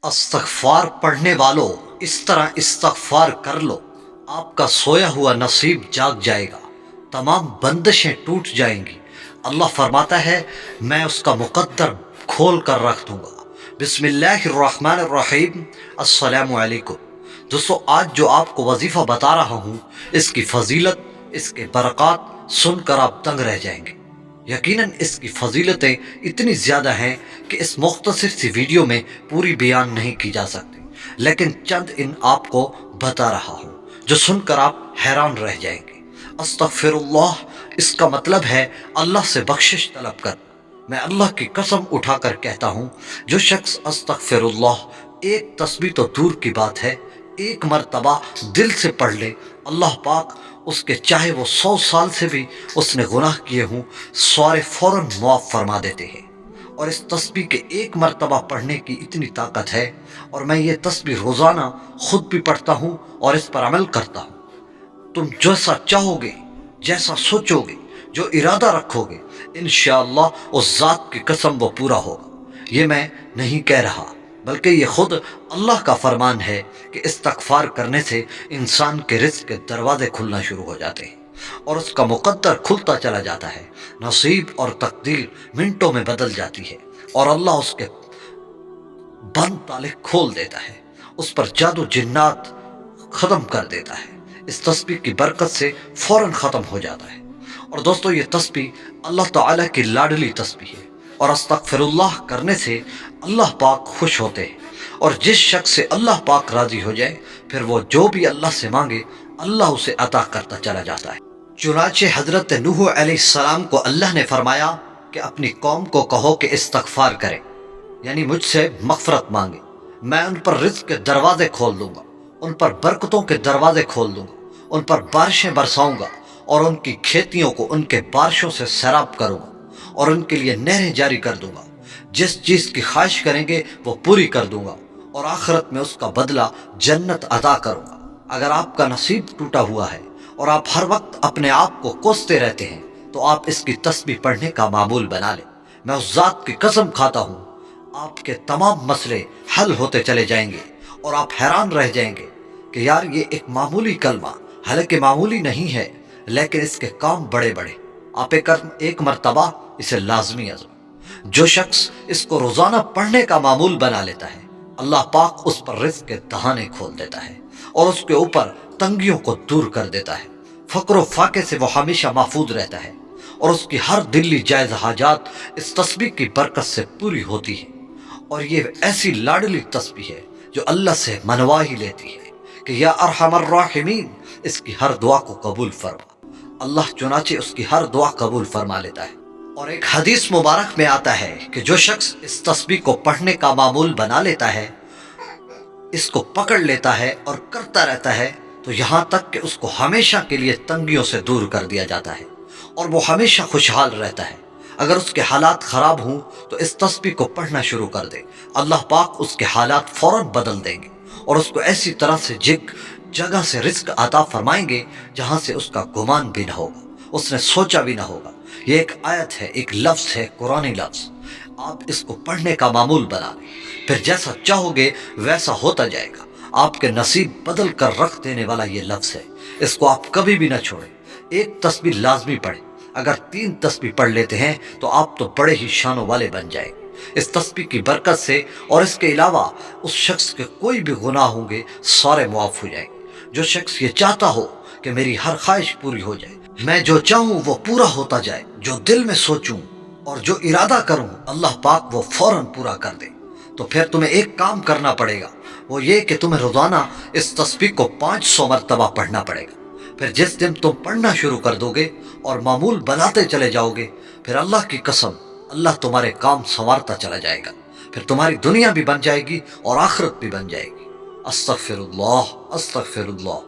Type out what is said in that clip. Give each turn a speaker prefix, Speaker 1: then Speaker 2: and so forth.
Speaker 1: استغفار پڑھنے والو اس طرح استغفار کر لو، آپ کا سویا ہوا نصیب جاگ جائے گا، تمام بندشیں ٹوٹ جائیں گی۔ اللہ فرماتا ہے میں اس کا مقدر کھول کر رکھ دوں گا۔ بسم اللہ الرحمن الرحیم۔ السلام علیکم دوستو، آج جو آپ کو وظیفہ بتا رہا ہوں، اس کی فضیلت، اس کے برکات سن کر آپ دنگ رہ جائیں گے۔ یقیناً اس کی فضیلتیں اتنی زیادہ ہیں کہ اس مختصر سی ویڈیو میں پوری بیان نہیں کی جا سکتی، لیکن چند ان آپ کو بتا رہا ہوں جو سن کر آپ حیران رہ جائیں گے۔ استغفر اللہ، اس کا مطلب ہے اللہ سے بخشش طلب کر۔ میں اللہ کی قسم اٹھا کر کہتا ہوں، جو شخص استغفر اللہ ایک تسبیح تو دور کی بات ہے، ایک مرتبہ دل سے پڑھ لے، اللہ پاک اس کے چاہے وہ 100 سال سے بھی اس نے گناہ کیے ہوں، سارے فوراً معاف فرما دیتے ہیں۔ اور اس تسبیح کے ایک مرتبہ پڑھنے کی اتنی طاقت ہے، اور میں یہ تسبیح روزانہ خود بھی پڑھتا ہوں اور اس پر عمل کرتا ہوں۔ تم جیسا چاہو گے، جیسا سوچو گے، جو ارادہ رکھو گے، انشاءاللہ اس ذات کی قسم وہ پورا ہوگا۔ یہ میں نہیں کہہ رہا، بلکہ یہ خود اللہ کا فرمان ہے کہ استغفار کرنے سے انسان کے رزق کے دروازے کھلنا شروع ہو جاتے ہیں اور اس کا مقدر کھلتا چلا جاتا ہے، نصیب اور تقدیر منٹوں میں بدل جاتی ہے، اور اللہ اس کے بند تالے کھول دیتا ہے، اس پر جادو جنات ختم کر دیتا ہے۔ اس تسبیح کی برکت سے فوراً ختم ہو جاتا ہے۔ اور دوستو، یہ تسبیح اللہ تعالیٰ کی لاڈلی تسبیح ہے، اور استغفر اللہ کرنے سے اللہ پاک خوش ہوتے ہیں، اور جس شخص سے اللہ پاک راضی ہو جائے، پھر وہ جو بھی اللہ سے مانگے اللہ اسے عطا کرتا چلا جاتا ہے۔ چنانچہ حضرت نوح علیہ السلام کو اللہ نے فرمایا کہ اپنی قوم کو کہو کہ استغفار کرے، یعنی مجھ سے مغفرت مانگے، میں ان پر رزق کے دروازے کھول دوں گا، ان پر برکتوں کے دروازے کھول دوں گا، ان پر بارشیں برساؤں گا، اور ان کی کھیتیوں کو ان کے بارشوں سے سیراب کروں گا، اور ان کے لیے نہریں جاری کر دوں گا۔ جس چیز کی خواہش کریں گے وہ پوری کر دوں گا، اور آخرت میں اس کا بدلہ جنت عطا کروں گا۔ اگر آپ کا نصیب ٹوٹا ہوا ہے اور آپ ہر وقت اپنے آپ کو کوستے رہتے ہیں، تو آپ اس کی تسبیح پڑھنے کا معمول بنا لیں۔ میں اس ذات کی قسم کھاتا ہوں، آپ کے تمام مسئلے حل ہوتے چلے جائیں گے، اور آپ حیران رہ جائیں گے کہ یار یہ ایک معمولی کلمہ، حالانکہ معمولی نہیں ہے، لیکن اس کے کام بڑے بڑے۔ آپ ایک مرتبہ اسے لازمی عزم۔ جو شخص اس کو روزانہ پڑھنے کا معمول بنا لیتا ہے، اللہ پاک اس پر رزق کے دہانے کھول دیتا ہے، اور اس کے اوپر تنگیوں کو دور کر دیتا ہے۔ فقر و فاقے سے وہ ہمیشہ محفوظ رہتا ہے، اور اس کی ہر دلی جائز حاجات اس تسبیح کی برکت سے پوری ہوتی ہے۔ اور یہ ایسی لاڈلی تسبیح ہے جو اللہ سے منوا ہی لیتی ہے کہ یا ارحم الراحمین، اس کی ہر دعا کو قبول فرما۔ اللہ چنانچہ اس کی ہر دعا قبول فرما لیتا ہے۔ اور ایک حدیث مبارک میں آتا ہے کہ جو شخص اس تسبیح کو پڑھنے کا معمول بنا لیتا ہے، اس کو پکڑ لیتا ہے اور کرتا رہتا ہے، تو یہاں تک کہ اس کو ہمیشہ کے لیے تنگیوں سے دور کر دیا جاتا ہے، اور وہ ہمیشہ خوشحال رہتا ہے۔ اگر اس کے حالات خراب ہوں تو اس تسبیح کو پڑھنا شروع کر دے، اللہ پاک اس کے حالات فوراً بدل دیں گے، اور اس کو ایسی طرح سے جگہ سے رزق عطا فرمائیں گے جہاں سے اس کا گمان بھی نہ ہوگا، اس نے سوچا بھی نہ ہوگا۔ یہ ایک آیت ہے، ایک لفظ ہے، قرآنی لفظ۔ آپ اس کو پڑھنے کا معمول بنا لیں، پھر جیسا چاہو گے ویسا ہوتا جائے گا۔ آپ کے نصیب بدل کر رکھ دینے والا یہ لفظ ہے، اس کو آپ کبھی بھی نہ چھوڑیں۔ ایک تسبیح لازمی پڑھیں، اگر 3 تسبیح پڑھ لیتے ہیں تو آپ تو بڑے ہی شانوں والے بن جائیں گے اس تسبیح کی برکت سے، اور اس کے علاوہ اس شخص کے کوئی بھی گناہ ہوں گے سارے معاف ہو جائیں گے۔ جو شخص یہ چاہتا ہو کہ میری ہر خواہش پوری ہو جائے، میں جو چاہوں وہ پورا ہوتا جائے، جو دل میں سوچوں اور جو ارادہ کروں اللہ پاک وہ فوراً پورا کر دے، تو پھر تمہیں ایک کام کرنا پڑے گا، وہ یہ کہ تمہیں روزانہ اس تسبیح کو 500 مرتبہ پڑھنا پڑے گا۔ پھر جس دن تم پڑھنا شروع کر دو گے اور معمول بناتے چلے جاؤ گے، پھر اللہ کی قسم اللہ تمہارے کام سنوارتا چلا جائے گا، پھر تمہاری دنیا بھی بن جائے گی اور آخرت بھی بن جائے گی۔ استغفر اللہ، استغفر اللہ۔